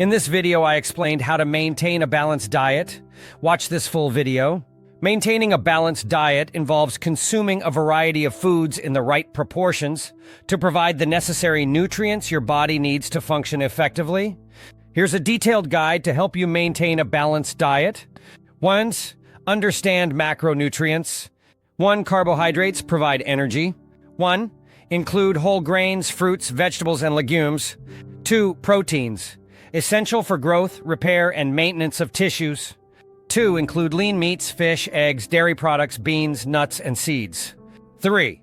In this video, I explained how to maintain a balanced diet. Watch this full video. Maintaining a balanced diet involves consuming a variety of foods in the right proportions to provide the necessary nutrients your body needs to function effectively. Here's a detailed guide to help you maintain a balanced diet. 1. Understand macronutrients. 1. Carbohydrates provide energy. 1. Include whole grains, fruits, vegetables, and legumes. 2. Proteins. Essential for growth, repair, and maintenance of tissues. 2. Include lean meats, fish, eggs, dairy products, beans, nuts, and seeds. 3.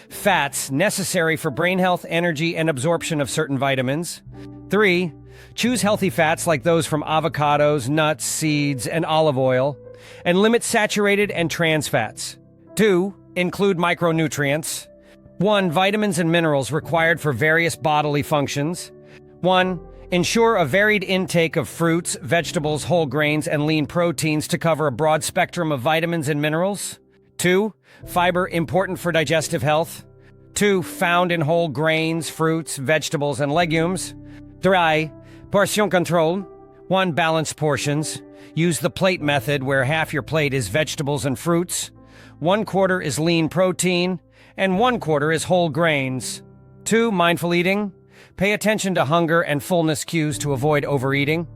Fats, necessary for brain health, energy, and absorption of certain vitamins. 3. Choose healthy fats like those from avocados, nuts, seeds, and olive oil, and limit saturated and trans fats. 2. Include micronutrients. 1. Vitamins and minerals required for various bodily functions. 1. Ensure a varied intake of fruits, vegetables, whole grains, and lean proteins to cover a broad spectrum of vitamins and minerals. 2. Fiber important for digestive health. 2. Found in whole grains, fruits, vegetables, and legumes. 3. Portion control. 1. Balanced portions. Use the plate method where half your plate is vegetables and fruits, 1/4 is lean protein, and 1/4 is whole grains. 2. Mindful eating. Pay attention to hunger and fullness cues to avoid overeating.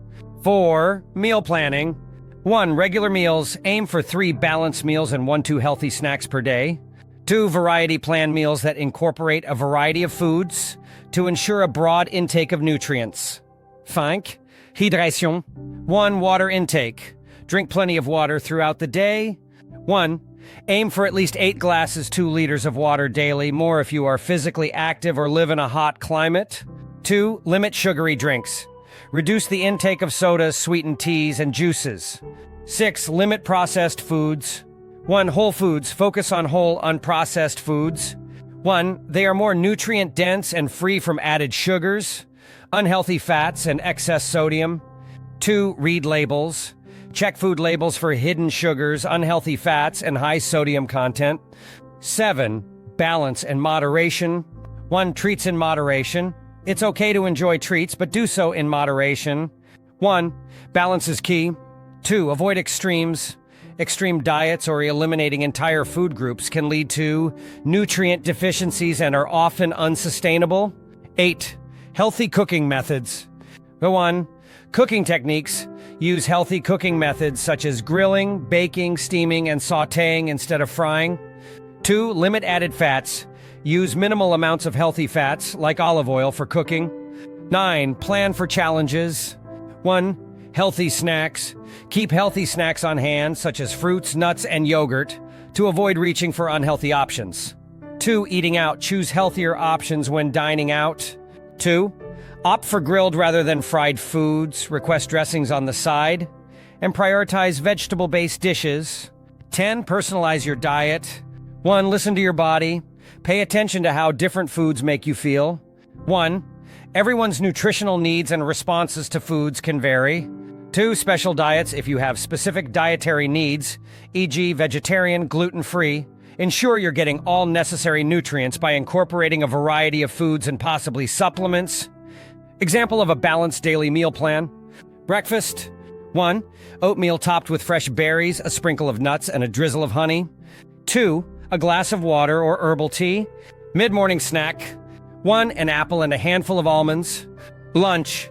4. Meal planning. 1. Regular meals. Aim for 3 balanced meals and 1-2 healthy snacks per day. 2. Variety plan meals that incorporate a variety of foods to ensure a broad intake of nutrients. 5. Hydration. 1. Water intake. Drink plenty of water throughout the day. 1. Aim for at least 8 glasses, 2 liters of water daily, more if you are physically active or live in a hot climate. 2. Limit sugary drinks. Reduce the intake of sodas, sweetened teas, and juices. 6. Limit processed foods. 1. Whole foods. Focus on whole, unprocessed foods. 1. They are more nutrient-dense and free from added sugars, unhealthy fats, and excess sodium. 2. Read labels. Check food labels for hidden sugars, unhealthy fats, and high sodium content. 7. Balance and moderation. 1. Treats in moderation. It's okay to enjoy treats, but do so in moderation. 1. Balance is key. 2. Avoid extremes. Extreme diets or eliminating entire food groups can lead to nutrient deficiencies and are often unsustainable. 8. Healthy cooking methods. 1. Cooking techniques. Use healthy cooking methods such as grilling, baking, steaming, and sautéing instead of frying. 2. Limit added fats. Use minimal amounts of healthy fats, like olive oil, for cooking. 9. Plan for challenges. 1. Healthy snacks. Keep healthy snacks on hand, such as fruits, nuts, and yogurt, to avoid reaching for unhealthy options. 2. Eating out. Choose healthier options when dining out. 2. Opt for grilled rather than fried foods, request dressings on the side, and prioritize vegetable-based dishes. 10. Personalize your diet. 1. Listen to your body. Pay attention to how different foods make you feel. 1. Everyone's nutritional needs and responses to foods can vary. 2. Special diets if you have specific dietary needs, e.g. vegetarian, gluten-free. Ensure you're getting all necessary nutrients by incorporating a variety of foods and possibly supplements. Example of a balanced daily meal plan. Breakfast. 1. Oatmeal topped with fresh berries, a sprinkle of nuts, and a drizzle of honey. 2. A glass of water or herbal tea. Mid-morning snack. 1. An apple and a handful of almonds. Lunch.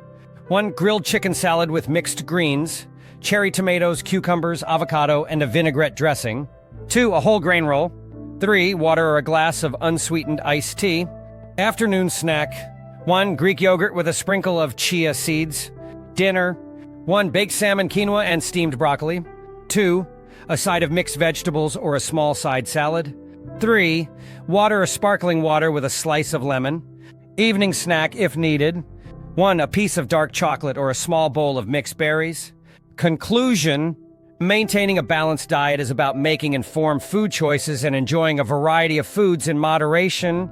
1. Grilled chicken salad with mixed greens, cherry tomatoes, cucumbers, avocado, and a vinaigrette dressing. 2. A whole grain roll. 3. Water or a glass of unsweetened iced tea. Afternoon snack. 1. Greek yogurt with a sprinkle of chia seeds. Dinner. 1. Baked salmon, quinoa, and steamed broccoli. 2. A side of mixed vegetables or a small side salad. 3. Water or sparkling water with a slice of lemon. Evening snack if needed. 1. A piece of dark chocolate or a small bowl of mixed berries. Conclusion: maintaining a balanced diet is about making informed food choices and enjoying a variety of foods in moderation.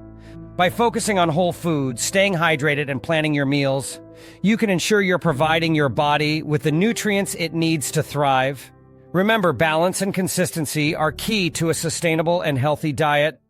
By focusing on whole foods, staying hydrated, and planning your meals, you can ensure you're providing your body with the nutrients it needs to thrive. Remember, balance and consistency are key to a sustainable and healthy diet.